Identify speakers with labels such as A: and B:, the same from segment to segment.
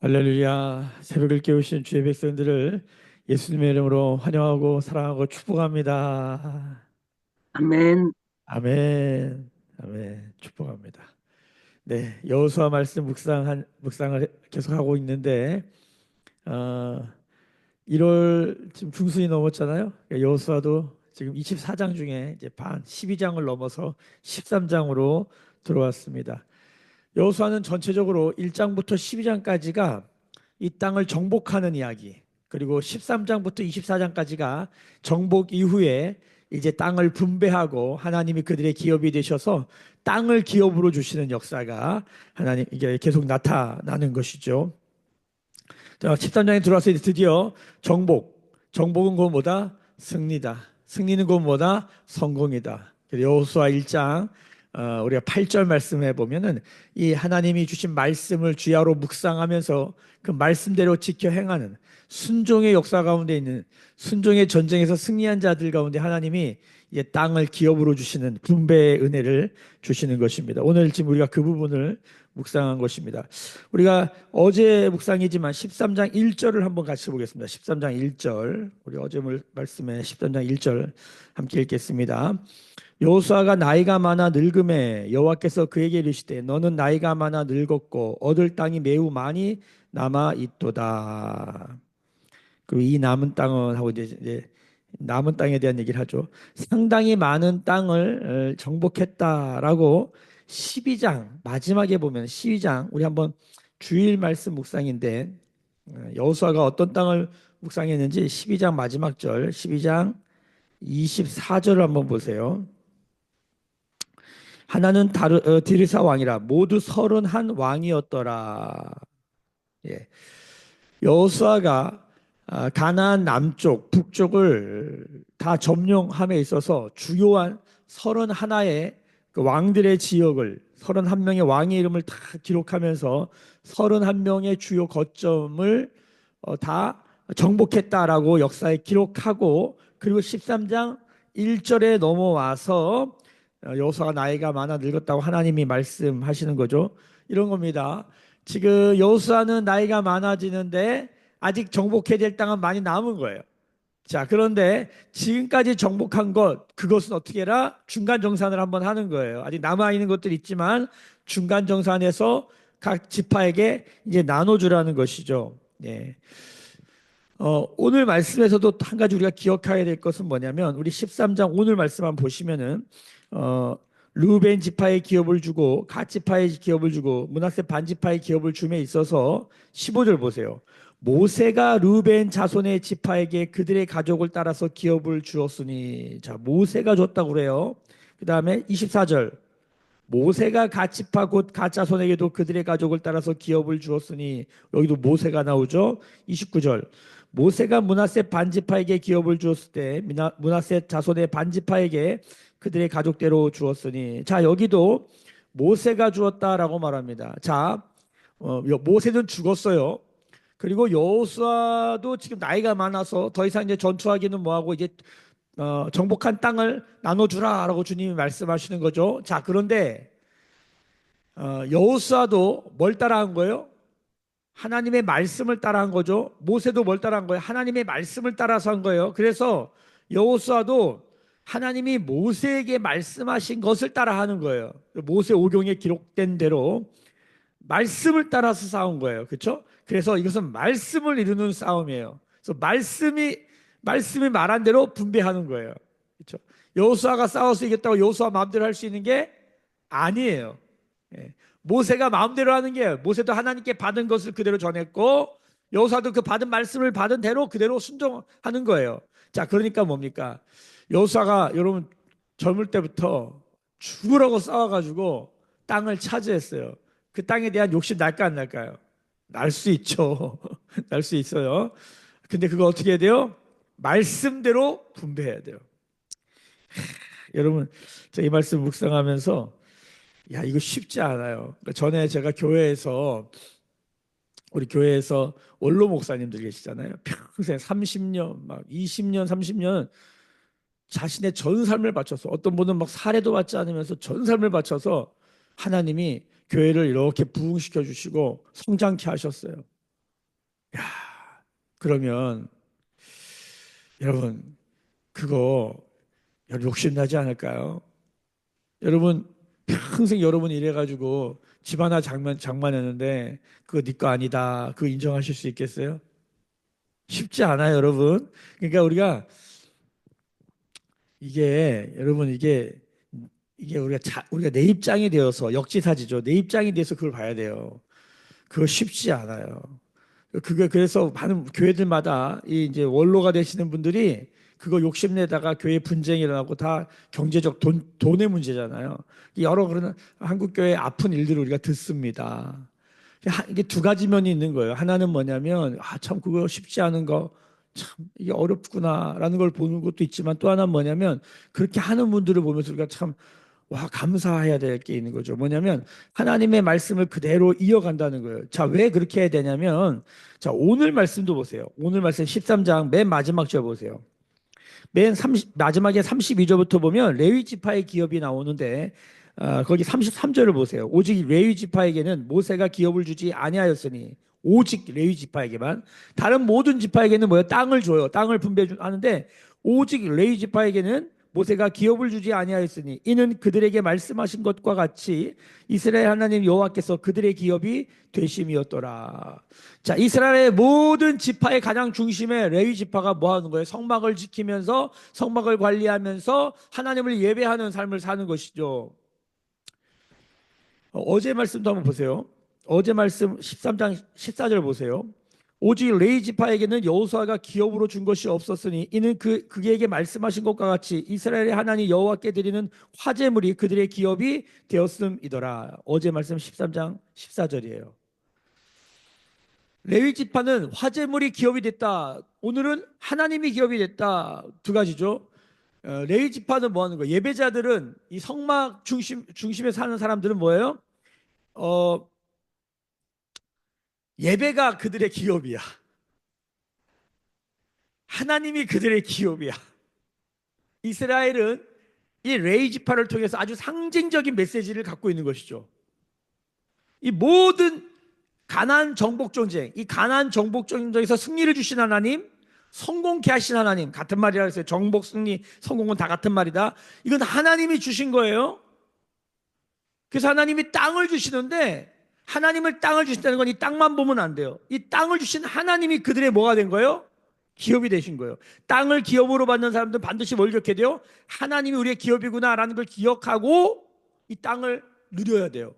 A: 할렐루야. 새벽을 깨우신 주의 백성들을 예수님의 이름으로 환영하고 사랑하고 축복합니다.
B: 아멘.
A: 아멘. 아멘. 축복합니다. 네, 여호수아 말씀 묵상을 계속하고 있는데 어, 1월 지금 중순이 넘었잖아요. 여호수아도 지금 24장 중에 이제 반 12장을 넘어서 13장으로 들어왔습니다. 여호수아는 전체적으로 1장부터 12장까지가 이 땅을 정복하는 이야기, 그리고 13장부터 24장까지가 정복 이후에 이제 땅을 분배하고 하나님이 그들의 기업이 되셔서 땅을 기업으로 주시는 역사가 하나님 이게 계속 나타나는 것이죠. 자, 13장에 들어와서 이제 드디어 정복은 곧 뭐다? 승리다. 승리는 곧 뭐다? 성공이다. 여호수아 1장 우리가 8절 말씀해 보면은 이 하나님이 주신 말씀을 주야로 묵상하면서 그 말씀대로 지켜 행하는 순종의 역사 가운데 있는 순종의 전쟁에서 승리한 자들 가운데 하나님이 이제 땅을 기업으로 주시는 분배의 은혜를 주시는 것입니다. 오늘 지금 우리가 그 부분을 묵상한 것입니다. 우리가 어제 묵상이지만 13장 1절을 한번 같이 보겠습니다. 13장 1절. 우리 어제 말씀에 13장 1절 함께 읽겠습니다. 여호수아가 나이가 많아 늙음에 여호와께서 그에게 이르시되 너는 나이가 많아 늙었고 얻을 땅이 매우 많이 남아 있도다. 그리고 이 남은 땅은 하고 이제 남은 땅에 대한 얘기를 하죠. 상당히 많은 땅을 정복했다라고 12장 마지막에 보면 12장 우리 한번 주일 말씀 묵상인데 여호수아가 어떤 땅을 묵상했는지 12장 마지막 절 12장 24절을 한번 보세요. 하나는 디르사 왕이라 모두 31 왕이었더라. 예. 여호수아가 가나안 남쪽, 북쪽을 다 점령함에 있어서 주요한 31의 그 왕들의 지역을 31명의 왕의 이름을 다 기록하면서 31명의 주요 거점을 다 정복했다라고 역사에 기록하고 그리고 13장 1절에 넘어와서 여호수아가 나이가 많아 늙었다고 하나님이 말씀하시는 거죠. 이런 겁니다. 지금 여호수아는 나이가 많아지는데 아직 정복해야 될 땅은 많이 남은 거예요. 자, 그런데 지금까지 정복한 그것은 어떻게 해라? 중간 정산을 한번 하는 거예요. 아직 남아 있는 것들이 있지만 중간 정산해서 각 지파에게 이제 나눠주라는 것이죠. 예. 오늘 말씀에서도 한 가지 우리가 기억해야 될 것은 뭐냐면 우리 13장 오늘 말씀 한번 보시면은 어, 르우벤 지파의 기업을 주고 갓 지파의 기업을 주고 므낫세 반 지파의 기업을 줌에 있어서 15절 보세요. 모세가 르우벤 자손의 지파에게 그들의 가족을 따라서 기업을 주었으니 자 모세가 줬다고 그래요. 그 다음에 24절 모세가 갓 지파 곧 갓 자손에게도 그들의 가족을 따라서 기업을 주었으니 여기도 모세가 나오죠. 29절 모세가 므낫세 반지파에게 기업을 주었을 때 므낫세 자손의 반지파에게 그들의 가족대로 주었으니 자 여기도 모세가 주었다라고 말합니다. 자 모세는 죽었어요. 그리고 여호수아도 지금 나이가 많아서 더 이상 이제 전투하기는 뭐하고 이제 정복한 땅을 나눠주라라고 주님이 말씀하시는 거죠. 자 그런데 여호수아도 뭘 따라한 거예요? 하나님의 말씀을 따라한 거죠. 모세도 뭘 따라한 거예요? 하나님의 말씀을 따라서 한 거예요. 그래서 여호수아도 하나님이 모세에게 말씀하신 것을 따라하는 거예요. 모세 오경에 기록된 대로 말씀을 따라서 싸운 거예요. 그렇죠? 그래서 이것은 말씀을 이루는 싸움이에요. 그래서 말씀이 말한 대로 분배하는 거예요. 그렇죠? 여호수아가 싸워서 이겼다고 여호수아 마음대로 할 수 있는 게 아니에요. 예. 모세가 마음대로 하는 게 모세도 하나님께 받은 것을 그대로 전했고 여호수아도 그 받은 말씀을 받은 대로 그대로 순종하는 거예요. 자, 그러니까 뭡니까? 여호수아가 여러분 젊을 때부터 죽으라고 싸워가지고 땅을 차지했어요. 그 땅에 대한 욕심 날까 안 날까요? 날 수 있죠. 날 수 있어요. 근데 그거 어떻게 해야 돼요? 말씀대로 분배해야 돼요. 여러분, 제가 이 말씀 묵상하면서 야, 이거 쉽지 않아요. 그러니까 전에 제가 우리 교회에서 원로 목사님들 계시잖아요. 평생 30년, 막 20년, 30년 자신의 전 삶을 바쳐서 어떤 분은 막 사례도 받지 않으면서 전 삶을 바쳐서 하나님이 교회를 이렇게 부흥시켜 주시고 성장케 하셨어요. 그러면 여러분 그거 여러분 욕심나지 않을까요? 여러분 평생 여러분 이래가지고 집 하나 장만했는데 그거 네 거 아니다. 그거 인정하실 수 있겠어요? 쉽지 않아요, 여러분. 그러니까 여러분 이게 우리가 내 입장이 되어서 역지사지죠. 내 입장이 돼서 그걸 봐야 돼요. 그거 쉽지 않아요. 그게 그래서 많은 교회들마다 이 이제 원로가 되시는 분들이 그거 욕심내다가 교회 분쟁이 일어나고 다 경제적 돈의 문제잖아요. 여러 그런 한국 교회 아픈 일들을 우리가 듣습니다. 이게 두 가지 면이 있는 거예요. 하나는 뭐냐면 참 그거 쉽지 않은 거 참 이게 어렵구나라는 걸 보는 것도 있지만 또 하나는 뭐냐면 그렇게 하는 분들을 보면서 우리가 참 와, 감사해야 될 게 있는 거죠. 뭐냐면 하나님의 말씀을 그대로 이어간다는 거예요. 자, 왜 그렇게 해야 되냐면 자, 오늘 말씀도 보세요. 오늘 말씀 13장 맨 마지막 절 보세요. 마지막에 32절부터 보면 레위 지파의 기업이 나오는데 거기 33절을 보세요. 오직 레위 지파에게는 모세가 기업을 주지 아니하였으니 오직 레위 지파에게만 다른 모든 지파에게는 뭐예요? 땅을 줘요. 땅을 분배하는데 오직 레위 지파에게는 모세가 기업을 주지 아니하였으니 이는 그들에게 말씀하신 것과 같이 이스라엘 하나님 여호와께서 그들의 기업이 되심이었더라. 자, 이스라엘의 모든 지파의 가장 중심에 레위 지파가 뭐 하는 거예요? 성막을 지키면서 성막을 관리하면서 하나님을 예배하는 삶을 사는 것이죠. 어제 말씀도 한번 보세요. 어제 말씀 13장 14절 보세요. 오직 레위 지파에게는 여호수아가 기업으로 준 것이 없었으니 이는 그에게 말씀하신 것과 같이 이스라엘의 하나님 여호와께 드리는 화제물이 그들의 기업이 되었음이더라. 어제 말씀 13장 14절이에요. 레위 지파는 화제물이 기업이 됐다. 오늘은 하나님이 기업이 됐다. 두 가지죠. 레위 지파는 뭐 하는 거예요? 예배자들은 이 성막 중심에 사는 사람들은 뭐예요? 어, 예배가 그들의 기업이야. 하나님이 그들의 기업이야. 이스라엘은 이 레위 지파를 통해서 아주 상징적인 메시지를 갖고 있는 것이죠. 이 모든 가나안 정복 전쟁, 이 가나안 정복 전쟁에서 승리를 주신 하나님, 성공케 하신 하나님, 같은 말이라 했어요. 정복, 승리, 성공은 다 같은 말이다. 이건 하나님이 주신 거예요. 그래서 하나님이 땅을 주시는데 하나님을 땅을 주신다는 건 이 땅만 보면 안 돼요. 이 땅을 주신 하나님이 그들의 뭐가 된 거예요? 기업이 되신 거예요. 땅을 기업으로 받는 사람들은 반드시 뭘 기억해야 돼요? 하나님이 우리의 기업이구나라는 걸 기억하고 이 땅을 누려야 돼요.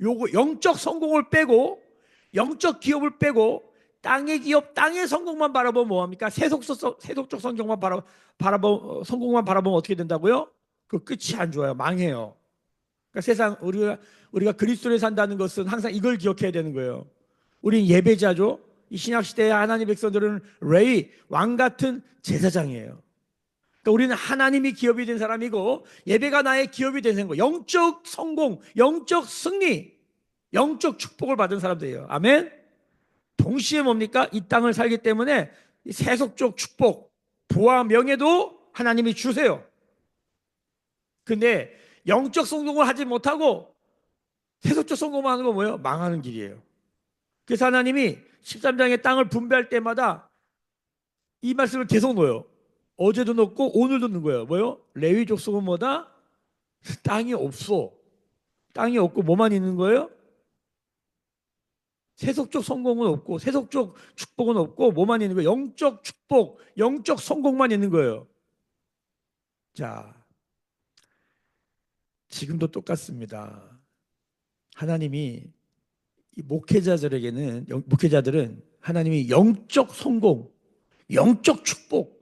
A: 요거 영적 성공을 빼고 영적 기업을 빼고 땅의 기업, 땅의 성공만 바라보면 뭐합니까? 세속적 성공만 성공만 바라보면 어떻게 된다고요? 그 끝이 안 좋아요. 망해요. 그러니까 세상 우리가 그리스도에 산다는 것은 항상 이걸 기억해야 되는 거예요. 우린 예배자죠. 이 신약 시대의 하나님 백성들은 레위 왕 같은 제사장이에요. 그러니까 우리는 하나님이 기업이 된 사람이고 예배가 나의 기업이 된 사람이고 영적 성공, 영적 승리, 영적 축복을 받은 사람들이에요. 아멘. 동시에 뭡니까? 이 땅을 살기 때문에 세속적 축복, 부와 명예도 하나님이 주세요. 근데 영적 성공을 하지 못하고 세속적 성공만 하는 건 뭐예요? 망하는 길이에요. 그래서 하나님이 13장의 땅을 분배할 때마다 이 말씀을 계속 넣어요. 어제도 넣고 오늘도 넣는 거예요. 뭐요? 레위 족속은 뭐다? 땅이 없어. 땅이 없고 뭐만 있는 거예요? 세속적 성공은 없고 세속적 축복은 없고 뭐만 있는 거예요? 영적 축복, 영적 성공만 있는 거예요. 자, 지금도 똑같습니다. 하나님이 이 목회자들은 하나님이 영적 성공, 영적 축복,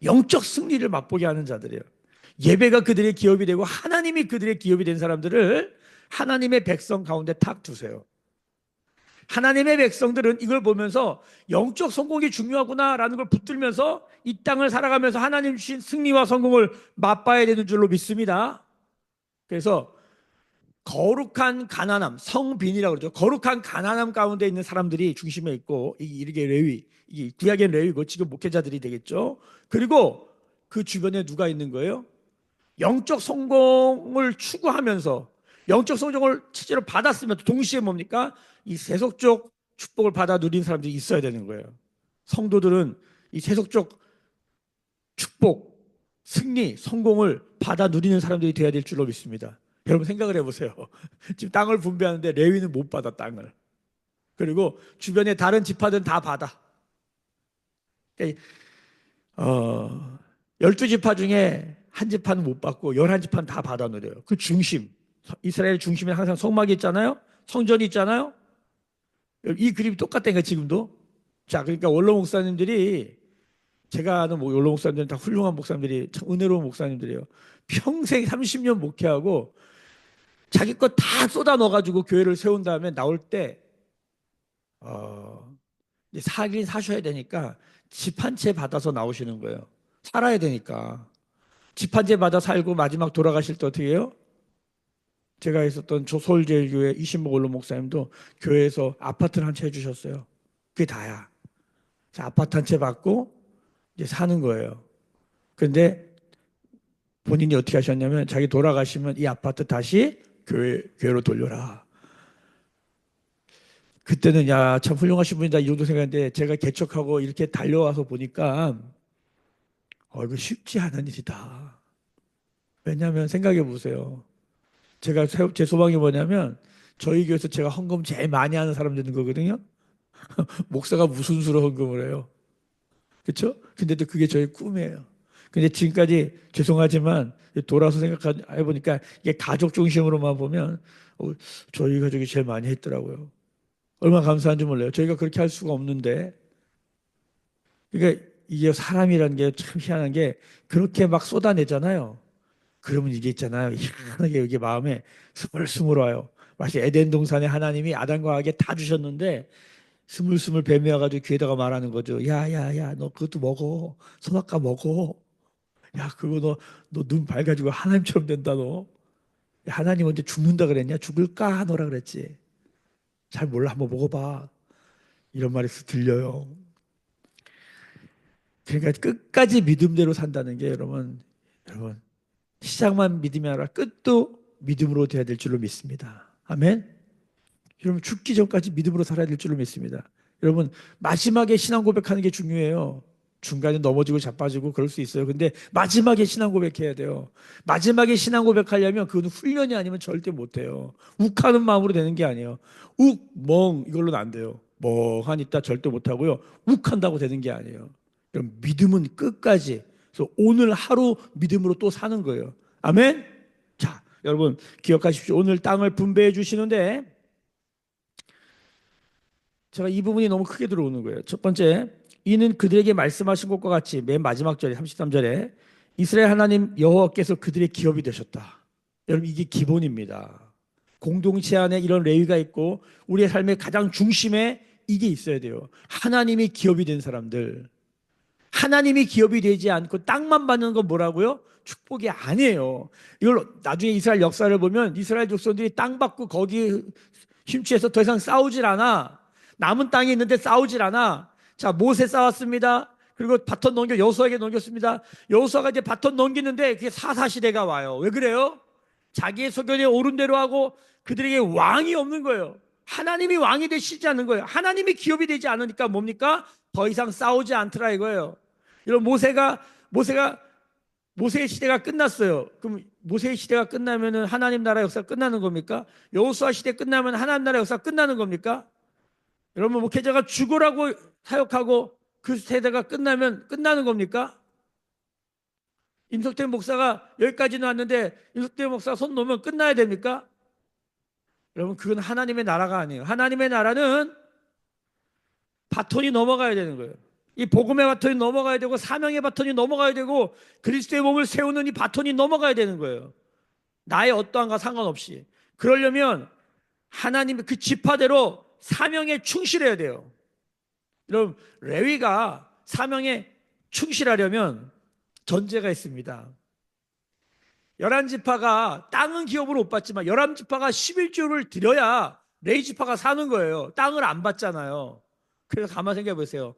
A: 영적 승리를 맛보게 하는 자들이에요. 예배가 그들의 기업이 되고 하나님이 그들의 기업이 된 사람들을 하나님의 백성 가운데 탁 두세요. 하나님의 백성들은 이걸 보면서 영적 성공이 중요하구나라는 걸 붙들면서 이 땅을 살아가면서 하나님 주신 승리와 성공을 맛봐야 되는 줄로 믿습니다. 그래서 거룩한 가난함, 성빈이라고 그러죠. 거룩한 가난함 가운데 있는 사람들이 중심에 있고 이게 레위, 이게 구약의 레위고 지금 목회자들이 되겠죠. 그리고 그 주변에 누가 있는 거예요? 영적 성공을 추구하면서 영적 성공을 실제로 받았으면 동시에 뭡니까? 이 세속적 축복을 받아 누린 사람들이 있어야 되는 거예요. 성도들은 이 세속적 축복, 승리, 성공을 받아 누리는 사람들이 되어야 될 줄로 믿습니다. 여러분 생각을 해보세요. 지금 땅을 분배하는데 레위는 못 받아 땅을. 그리고 주변에 다른 지파들은 다 받아. 그러니까 12지파 중에 한 지파는 못 받고 11지파는 다 받아 누려요. 그 중심, 이스라엘 중심에 항상 성막이 있잖아요. 성전이 있잖아요. 이 그림이 똑같다니까 지금도. 자, 그러니까 원로 목사님들이, 제가 아는 원로 목사님들은 다 훌륭한 목사님들이, 참 은혜로운 목사님들이에요. 평생 30년 목회하고 자기 것 다 쏟아 넣어가지고 교회를 세운 다음에 나올 때 이제 사긴 사셔야 되니까 집 한 채 받아서 나오시는 거예요. 살아야 되니까. 집 한 채 받아 살고 마지막 돌아가실 때 어떻게 해요? 제가 있었던 서울제일교회 이신목 원로 목사님도 교회에서 아파트를 한 채 해주셨어요. 그게 다야. 아파트 한 채 받고 이제 사는 거예요. 그런데 본인이 어떻게 하셨냐면 자기 돌아가시면 이 아파트 다시 교회로 돌려라. 그때는 야, 참 훌륭하신 분이다 이 정도 생각했는데 제가 개척하고 이렇게 달려와서 보니까 이거 쉽지 않은 일이다. 왜냐하면 생각해 보세요. 제 소망이 뭐냐면 저희 교회에서 제가 헌금 제일 많이 하는 사람 되는 거거든요. 목사가 무슨 수로 헌금을 해요. 그렇죠? 근데도 그게 저의 꿈이에요. 근데 지금까지 죄송하지만 돌아서 생각해 보니까 이게 가족 중심으로만 보면 저희 가족이 제일 많이 했더라고요. 얼마나 감사한지 몰라요. 저희가 그렇게 할 수가 없는데. 그러니까 이게 사람이라는 게 참 희한한 게 그렇게 막 쏟아내잖아요. 그러면 이게 있잖아요. 희한하게 이게 마음에 스물스물 와요. 마치 에덴 동산에 하나님이 아담과 하게 다 주셨는데 스물스물 뱀이 와가지고 귀에다가 말하는 거죠. 야, 야, 야, 너 그것도 먹어. 선악과 먹어. 야, 그거 너 눈 밝아지고 하나님처럼 된다, 너. 야, 하나님 언제 죽는다 그랬냐? 죽을까 하노라 그랬지. 잘 몰라. 한번 먹어봐. 이런 말이 들려요. 그러니까 끝까지 믿음대로 산다는 게 여러분, 시작만 믿음이 아니라 끝도 믿음으로 돼야 될 줄로 믿습니다. 아멘. 여러분 죽기 전까지 믿음으로 살아야 될 줄로 믿습니다. 여러분 마지막에 신앙 고백하는 게 중요해요. 중간에 넘어지고 자빠지고 그럴 수 있어요. 근데 마지막에 신앙 고백해야 돼요. 마지막에 신앙 고백하려면 그건 훈련이 아니면 절대 못해요. 욱하는 마음으로 되는 게 아니에요. 욱, 멍 이걸로는 안 돼요. 멍하니 있다 절대 못하고요. 욱한다고 되는 게 아니에요. 그럼 믿음은 끝까지. 그래서 오늘 하루 믿음으로 또 사는 거예요. 아멘. 자, 여러분 기억하십시오. 오늘 땅을 분배해 주시는데 제가 이 부분이 너무 크게 들어오는 거예요. 첫 번째, 이는 그들에게 말씀하신 것과 같이 맨 마지막 절에 33절에 이스라엘 하나님 여호와께서 그들의 기업이 되셨다. 여러분 이게 기본입니다. 공동체 안에 이런 레위가 있고 우리의 삶의 가장 중심에 이게 있어야 돼요. 하나님이 기업이 된 사람들. 하나님이 기업이 되지 않고 땅만 받는 건 뭐라고요? 축복이 아니에요. 이걸 나중에 이스라엘 역사를 보면 이스라엘 족속들이 땅 받고 거기 심취해서 더 이상 싸우질 않아. 남은 땅이 있는데 싸우질 않아. 자, 모세 싸웠습니다. 그리고 바톤 여호수아에게 넘겼습니다. 여호수아가 이제 바톤 넘기는데 그게 사사시대가 와요. 왜 그래요? 자기의 소견에 옳은 대로 하고 그들에게 왕이 없는 거예요. 하나님이 왕이 되시지 않는 거예요. 하나님이 기업이 되지 않으니까 뭡니까? 더 이상 싸우지 않더라 이거예요. 이런 모세의 시대가 끝났어요. 그럼 모세의 시대가 끝나면은 하나님 나라 역사가 끝나는 겁니까? 여호수아 시대 끝나면 하나님 나라 역사가 끝나는 겁니까? 여러분 목회자가 죽으라고 사역하고 그 세대가 끝나면 끝나는 겁니까? 임석태 목사가 여기까지는 왔는데 임석태 목사가 손 놓으면 끝나야 됩니까? 여러분 그건 하나님의 나라가 아니에요. 하나님의 나라는 바톤이 넘어가야 되는 거예요. 이 복음의 바톤이 넘어가야 되고 사명의 바톤이 넘어가야 되고 그리스도의 몸을 세우는 이 바톤이 넘어가야 되는 거예요. 나의 어떠한가 상관없이. 그러려면 하나님의 그 지파대로 사명에 충실해야 돼요. 여러분 레위가 사명에 충실하려면 전제가 있습니다. 11지파가 땅은 기업으로 못 받지만 11지파가 11조를 드려야 레위 지파가 사는 거예요. 땅을 안 받잖아요. 그래서 가만 생각해 보세요.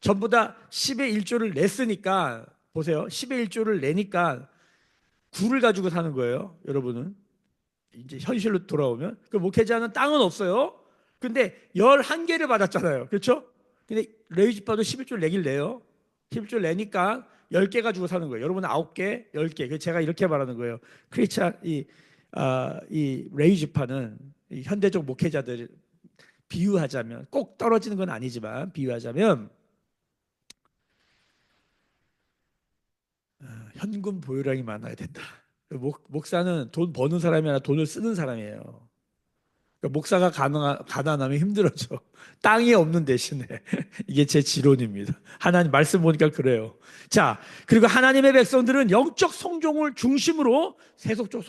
A: 전부 다 10의 1조를 냈으니까 보세요. 10의 1조를 내니까 굴을 가지고 사는 거예요. 여러분은 이제 현실로 돌아오면 그 목회자는 땅은 없어요. 근데 11개를 받았잖아요. 그렇죠? 근데 레위 지파도 11조를 내길 내요. 11조를 내니까 10개 가지고 사는 거예요. 여러분은 9개, 10개. 그 제가 이렇게 말하는 거예요. 크리스찬 이 레위 지파는 이 현대적 목회자들 비유하자면 꼭 떨어지는 건 아니지만 비유하자면 현금 보유량이 많아야 된다. 목사는 돈 버는 사람이 아니라 돈을 쓰는 사람이에요. 그러니까 목사가 가난하면 힘들어져. 땅이 없는 대신에. 이게 제 지론입니다. 하나님 말씀 보니까 그래요. 자, 그리고 하나님의 백성들은 영적 성종을 중심으로 세속적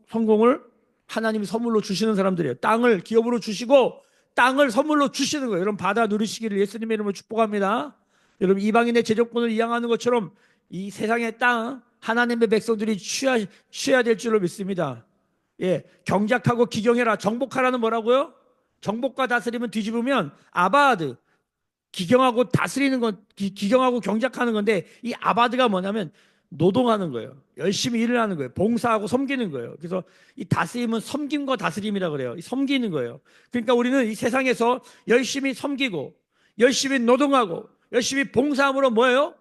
A: 성공을 하나님이 선물로 주시는 사람들이에요. 땅을 기업으로 주시고 땅을 선물로 주시는 거예요. 여러분 받아 누리시기를 예수님의 이름으로 축복합니다. 여러분 이방인의 제조권을 이양하는 것처럼 이 세상의 땅 하나님의 백성들이 취해야 될 줄로 믿습니다. 예, 경작하고 기경해라. 정복하라는 뭐라고요? 정복과 다스림은 뒤집으면 아바드, 기경하고 다스리는 건 기경하고 경작하는 건데 이 아바드가 뭐냐면 노동하는 거예요. 열심히 일을 하는 거예요. 봉사하고 섬기는 거예요. 그래서 이 다스림은 섬김과 다스림이라 그래요. 섬기는 거예요. 그러니까 우리는 이 세상에서 열심히 섬기고 열심히 노동하고 열심히 봉사함으로 뭐예요?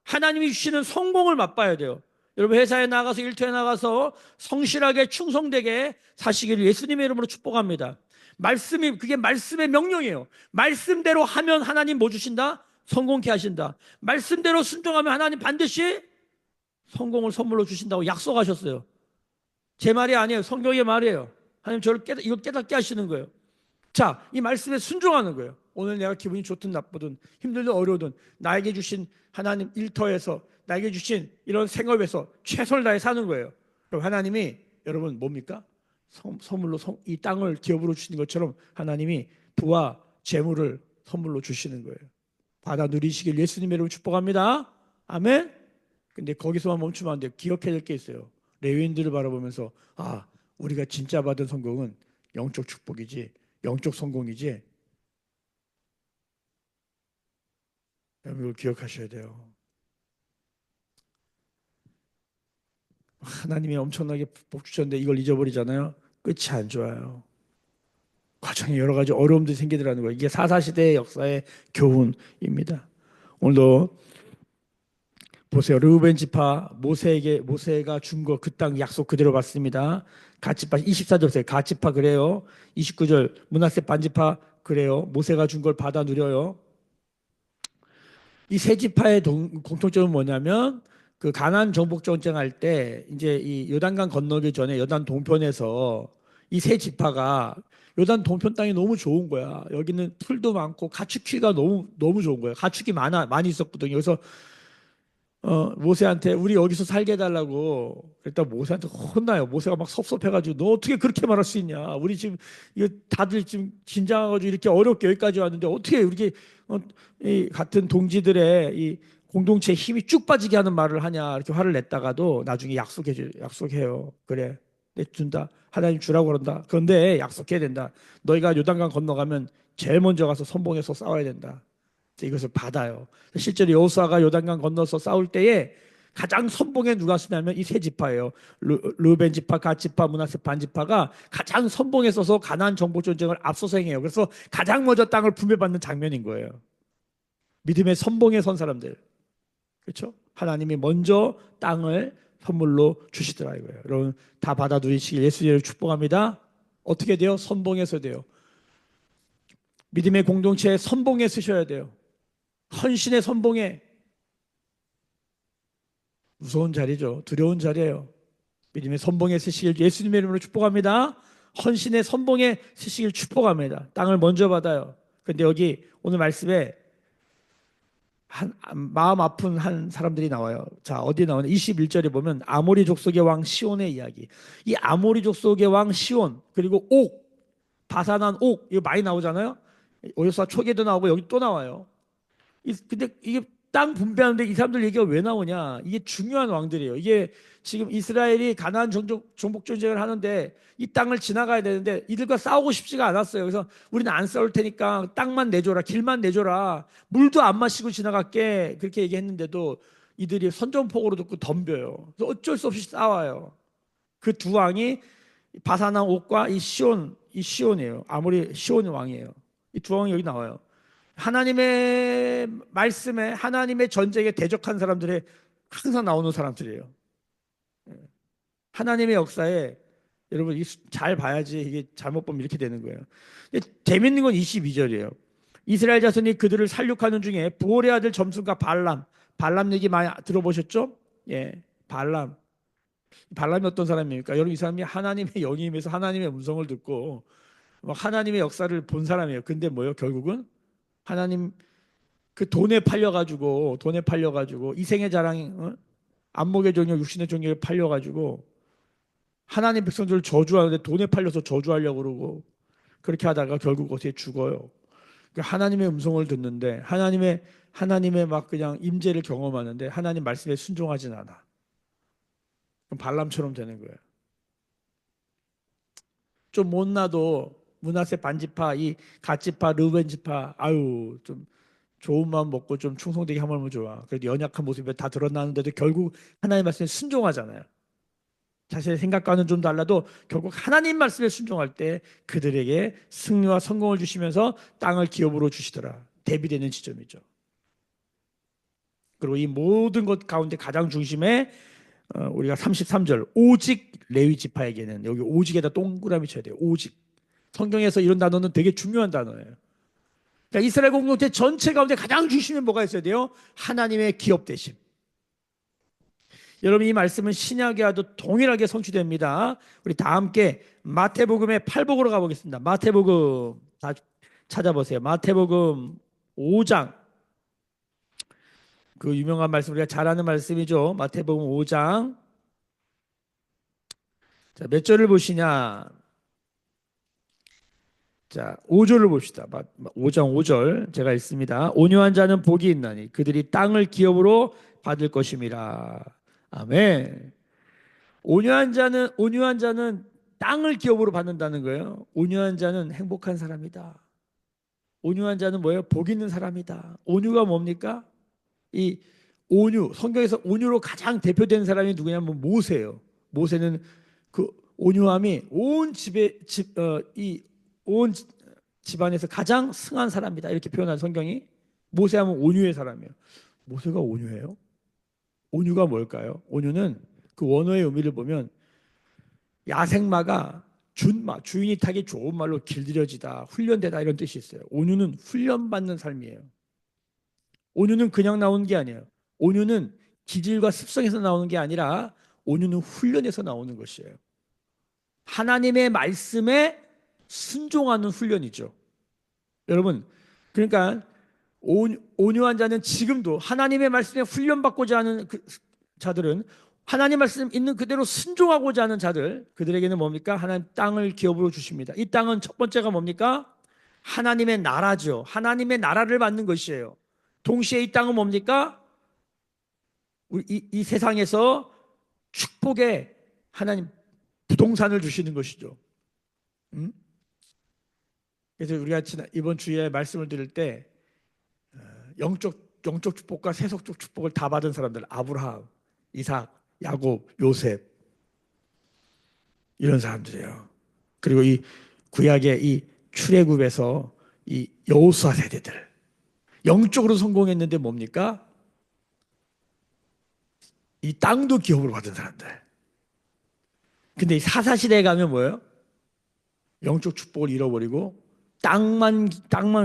A: 하나님이 주시는 성공을 맛봐야 돼요. 여러분 회사에 나가서 일터에 나가서 성실하게 충성되게 사시기를 예수님의 이름으로 축복합니다. 말씀이 그게 말씀의 명령이에요. 말씀대로 하면 하나님 뭐 주신다? 성공케 하신다. 말씀대로 순종하면 하나님 반드시 성공을 선물로 주신다고 약속하셨어요. 제 말이 아니에요. 성경의 말이에요. 하나님 저를 이거 깨닫게 하시는 거예요. 자, 이 말씀에 순종하는 거예요. 오늘 내가 기분이 좋든 나쁘든 힘들든 어려우든 나에게 주신 하나님 일터에서 나에게 주신 이런 생업에서 최선을 다해 사는 거예요. 그럼 하나님이 여러분 뭡니까? 선물로 이 땅을 기업으로 주시는 것처럼 하나님이 부와 재물을 선물로 주시는 거예요. 받아 누리시길 예수님의 이름으로 축복합니다. 아멘. 근데 거기서만 멈추면 안 돼요. 기억해야 될 게 있어요. 레위인들을 바라보면서 우리가 진짜 받은 성공은 영적 축복이지 영적 성공이지. 여러분 이걸 기억하셔야 돼요. 하나님이 엄청나게 복 주셨는데 이걸 잊어버리잖아요. 끝이 안 좋아요. 과정에 여러 가지 어려움들이 생기더라는 거예요. 이게 사사시대의 역사의 교훈입니다. 오늘도 보세요. 르우벤 지파 모세가 준 거 그 땅 약속 그대로 받습니다. 갓지파 24절 보세요. 갓지파 그래요. 29절 므낫세 반지파 그래요. 모세가 준 걸 받아 누려요. 이 세 지파의 공통점은 뭐냐면 그 가나안 정복 전쟁할 때 이제 이 요단강 건너기 전에 요단 동편에서 이 세 지파가 요단 동편 땅이 너무 좋은 거야. 여기는 풀도 많고 가축기가 너무 좋은 거야. 가축이 많이 있었거든요. 그래서 모세한테 우리 여기서 살게 해달라고 그랬다 모세한테 혼나요. 모세가 막 섭섭해가지고 너 어떻게 그렇게 말할 수 있냐. 우리 지금 이거 다들 지금 긴장해가지고 이렇게 어렵게 여기까지 왔는데 어떻게 이렇게 이 같은 동지들의 이 공동체의 힘이 쭉 빠지게 하는 말을 하냐 이렇게 화를 냈다가도 나중에 약속해요. 그래 내준다. 하나님 주라고 그런다. 그런데 약속해야 된다. 너희가 요단강 건너가면 제일 먼저 가서 선봉에서 싸워야 된다. 이것을 받아요. 실제로 여호수아가 요단강 건너서 싸울 때에 가장 선봉에 누가 서냐면 이 세 지파예요. 르벤 지파, 갓 지파, 므낫세 반 지파가 가장 선봉에 서서 가나안 정복 전쟁을 앞서서 행해요. 그래서 가장 먼저 땅을 분배받는 장면인 거예요. 믿음의 선봉에 선 사람들. 그렇죠? 하나님이 먼저 땅을 선물로 주시더라 이거예요. 여러분 다 받아 누리시길 예수님을 축복합니다. 어떻게 돼요? 선봉에서 돼요. 믿음의 공동체에 선봉에 서셔야 돼요. 헌신의 선봉에. 무서운 자리죠. 두려운 자리예요. 믿음의 선봉에 서시길 예수님의 이름으로 축복합니다. 헌신의 선봉에 서시길 축복합니다. 땅을 먼저 받아요. 근데 여기 오늘 말씀에 마음 아픈 한 사람들이 나와요. 자, 어디 나오냐? 21절에 보면 아모리 족속의 왕 시온의 이야기. 이 아모리 족속의 왕 시온 그리고 옥, 바산한 옥 이거 많이 나오잖아요. 오요사 초기에도 나오고 여기 또 나와요. 근데 이게 땅 분배하는데 이 사람들 얘기가 왜 나오냐? 이게 중요한 왕들이에요. 이게 지금 이스라엘이 가나안 정복 전쟁을 하는데 이 땅을 지나가야 되는데 이들과 싸우고 싶지가 않았어요. 그래서 우리는 안 싸울 테니까 땅만 내줘라, 길만 내줘라, 물도 안 마시고 지나갈게 그렇게 얘기했는데도 이들이 선전포고로 듣고 덤벼요. 그래서 어쩔 수 없이 싸워요. 그 두 왕이 바사나 옥과 이 시온이에요. 아무리 시온 왕이에요. 이 두 왕이 여기 나와요. 하나님의 말씀에 하나님의 전쟁에 대적한 사람들의 항상 나오는 사람들이에요. 하나님의 역사에 여러분 잘 봐야지 이게 잘못 보면 이렇게 되는 거예요. 근데 재밌는 건 22절이에요. 이스라엘 자손이 그들을 살육하는 중에 부올의 아들 점순과 발람 얘기 많이 들어보셨죠? 예, 발람이 어떤 사람입니까? 여러분 이 사람이 하나님의 영이 임해서 하나님의 음성을 듣고 막 하나님의 역사를 본 사람이에요. 근데 뭐요? 결국은 하나님 그 돈에 팔려가지고 이생의 자랑, 안목의 종교, 육신의 종교에 팔려가지고 하나님 백성들을 저주하는데 돈에 팔려서 저주하려고 그러고 그렇게 하다가 결국 어떻게 죽어요. 그러니까 하나님의 음성을 듣는데 하나님의 막 그냥 임재를 경험하는데 하나님 말씀에 순종하진 않아. 그럼 발람처럼 되는 거예요. 좀 못나도 문하세 반지파, 이 갓지파, 르벤지파, 아유 좀 좋은 마음 먹고 좀 충성되게 하면 좋아. 그래도 연약한 모습이 다 드러나는데도 결국 하나님 말씀에 순종하잖아요. 자신의 생각과는 좀 달라도 결국 하나님 말씀에 순종할 때 그들에게 승리와 성공을 주시면서 땅을 기업으로 주시더라. 대비되는 지점이죠. 그리고 이 모든 것 가운데 가장 중심에 우리가 33절 오직 레위 지파에게는 여기 오직에다 동그라미 쳐야 돼요. 오직. 성경에서 이런 단어는 되게 중요한 단어예요. 그러니까 이스라엘 공동체 전체 가운데 가장 중심에 뭐가 있어야 돼요? 하나님의 기업 되심. 여러분 이 말씀은 신약에와도 동일하게 성취됩니다. 우리 다 함께 마태복음의 팔복으로 가보겠습니다. 마태복음 다 찾아보세요. 마태복음 5장 그 유명한 말씀 우리가 잘 아는 말씀이죠. 마태복음 5장 자, 몇 절을 보시냐? 자, 5절을 봅시다. 5장 5절 제가 읽습니다. 온유한 자는 복이 있나니 그들이 땅을 기업으로 받을 것임이라. 아멘. 온유한 자는 땅을 기업으로 받는다는 거예요. 온유한 자는 행복한 사람이다. 온유한 자는 뭐예요? 복 있는 사람이다. 온유가 뭡니까? 이 성경에서 온유로 가장 대표되는 사람이 누구냐면 모세예요. 모세는 그 온유함이 온 집안에서 가장 승한 사람이다. 이렇게 표현한 성경이 모세하면 온유의 사람이에요. 모세가 온유해요? 온유가 뭘까요? 온유는 그 원어의 의미를 보면 야생마가 준마, 주인이 타기 좋은 말로 길들여지다, 훈련되다 이런 뜻이 있어요. 온유는 훈련받는 삶이에요. 온유는 그냥 나오는 게 아니에요. 온유는 기질과 습성에서 나오는 게 아니라 온유는 훈련에서 나오는 것이에요. 하나님의 말씀에 순종하는 훈련이죠. 여러분, 그러니까 온유한 자는 지금도 하나님의 말씀에 훈련받고자 하는 그 자들은 하나님 말씀 있는 그대로 순종하고자 하는 자들 그들에게는 뭡니까? 하나님 땅을 기업으로 주십니다. 이 땅은 첫 번째가 뭡니까? 하나님의 나라죠. 하나님의 나라를 받는 것이에요. 동시에 이 땅은 뭡니까? 이 세상에서 축복의 하나님 부동산을 주시는 것이죠. 음? 그래서 우리가 이번 주에 말씀을 드릴 때 영적 축복과 세속적 축복을 다 받은 사람들 아브라함, 이삭, 야곱, 요셉 이런 사람들이에요. 그리고 이 구약의 이 출애굽에서 이 여호수아 세대들 영적으로 성공했는데 뭡니까? 이 땅도 기업으로 받은 사람들. 근데 이 사사시대에 가면 뭐예요? 영적 축복을 잃어버리고 땅만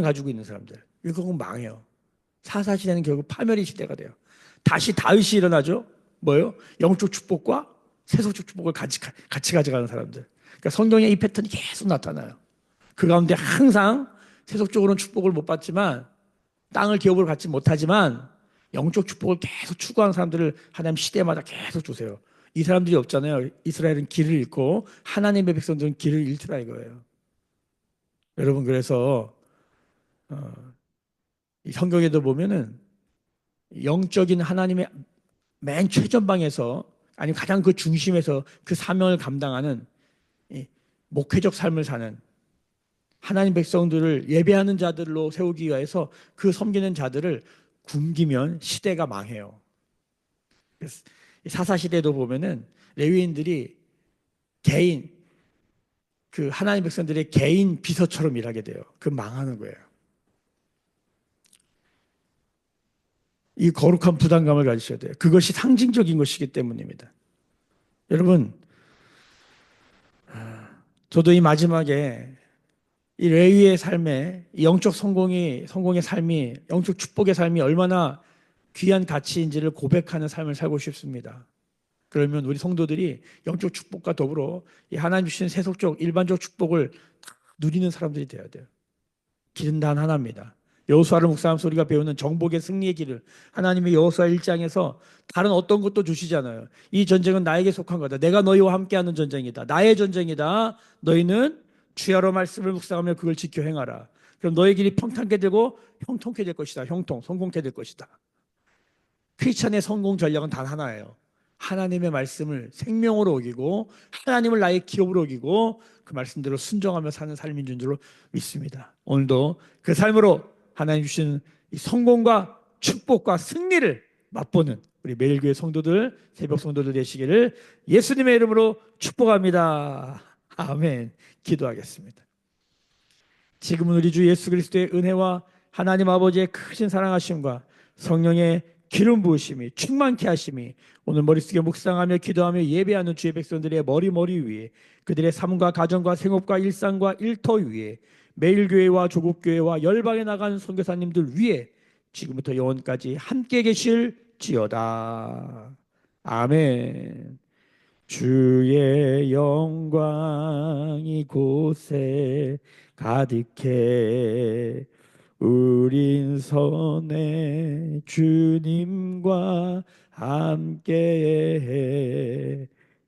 A: 가지고 있는 사람들. 이거 망해요. 사사시대는 결국 파멸의 시대가 돼요. 다시 다윗이 일어나죠. 뭐예요? 영적 축복과 세속적 축복을 같이 가져가는 사람들. 그러니까 성경에 이 패턴이 계속 나타나요. 그 가운데 항상 세속적으로는 축복을 못 받지만 땅을 기업으로 갖지 못하지만 영적 축복을 계속 추구하는 사람들을 하나님 시대마다 계속 주세요. 이 사람들이 없잖아요. 이스라엘은 길을 잃고 하나님의 백성들은 길을 잃더라 이거예요. 여러분 그래서 이 성경에도 보면은 영적인 하나님의 맨 최전방에서 아니 가장 그 중심에서 그 사명을 감당하는 목회적 삶을 사는 하나님 백성들을 예배하는 자들로 세우기 위해서 그 섬기는 자들을 굶기면 시대가 망해요. 사사 시대도 보면은 레위인들이 개인 그 하나님 백성들의 개인 비서처럼 일하게 돼요. 그 망하는 거예요. 이 거룩한 부담감을 가지셔야 돼요. 그것이 상징적인 것이기 때문입니다. 여러분, 저도 이 마지막에 이 레위의 삶에 이 영적 성공의 삶이, 영적 축복의 삶이 얼마나 귀한 가치인지를 고백하는 삶을 살고 싶습니다. 그러면 우리 성도들이 영적 축복과 더불어 이 하나님 주신 세속적 일반적 축복을 누리는 사람들이 되어야 돼요. 길은 단 하나입니다. 여호수아를 묵상하면서 우리가 배우는 정복의 승리의 길을, 하나님이 여호수아 1장에서 다른 어떤 것도 주시잖아요. 이 전쟁은 나에게 속한 거다. 내가 너희와 함께하는 전쟁이다. 나의 전쟁이다. 너희는 주야로 말씀을 묵상하며 그걸 지켜 행하라. 그럼 너의 길이 평탄케 되고 형통케 될 것이다. 성공케 될 것이다. 크리스찬의 성공 전략은 단 하나예요. 하나님의 말씀을 생명으로 어기고 하나님을 나의 기업으로 어기고 그 말씀대로 순종하며 사는 삶인 줄로 믿습니다. 오늘도 그 삶으로 하나님 주신 이 성공과 축복과 승리를 맛보는 우리 매일교회 성도들, 새벽 성도들 되시기를 예수님의 이름으로 축복합니다. 아멘. 기도하겠습니다. 지금은 우리 주 예수 그리스도의 은혜와 하나님 아버지의 크신 사랑하심과 성령의 기름 부으심이 충만케 하심이 오늘 머릿속에 묵상하며 기도하며 예배하는 주의 백성들의 머리 위에, 그들의 삶과 가정과 생업과 일상과 일터 위에, 매일교회와 조국교회와 열방에 나가는 선교사님들 위에 지금부터 영원까지 함께 계실지어다. 아멘. 주의 영광이 곳에 가득해 우린 선의 주님과 함께해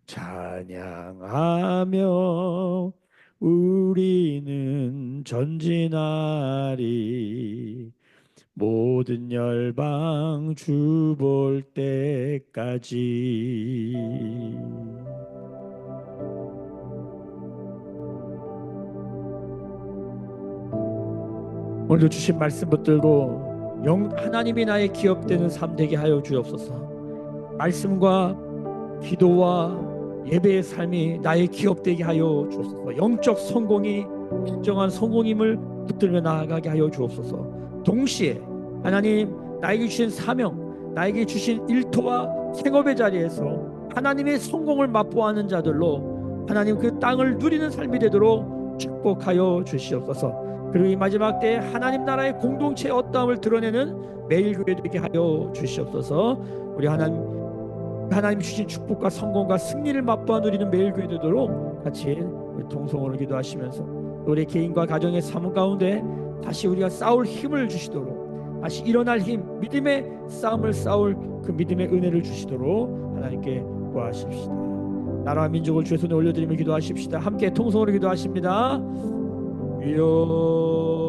A: 찬양하며 우리는 전진하리 모든 열방 주 볼 때까지. 오늘도 주신 말씀 붙들고 하나님이 나의 기업되는 삶 되게 하여 주옵소서. 말씀과 기도와 예배의 삶이 나의 기업되게 하여 주옵소서. 영적 성공이 진정한 성공임을 붙들며 나아가게 하여 주옵소서. 동시에 하나님 나에게 주신 사명, 나에게 주신 일터와 생업의 자리에서 하나님의 성공을 맛보아하는 자들로 하나님 그 땅을 누리는 삶이 되도록 축복하여 주시옵소서. 그리고 이 마지막 때에 하나님 나라의 공동체의 어떠함을 드러내는 매일교회 되게 하여 주시옵소서. 우리 하나님 주신 축복과 성공과 승리를 맛보아 누리는 매일교회 되도록 같이 통성으로 기도하시면서 우리 개인과 가정의 삶 가운데 다시 우리가 싸울 힘을 주시도록, 다시 일어날 힘, 믿음의 싸움을 싸울 그 믿음의 은혜를 주시도록 하나님께 구하십시다. 나라와 민족을 주의 손에 올려드리며 기도하십시다. 함께 통성으로 기도하십니다. 주여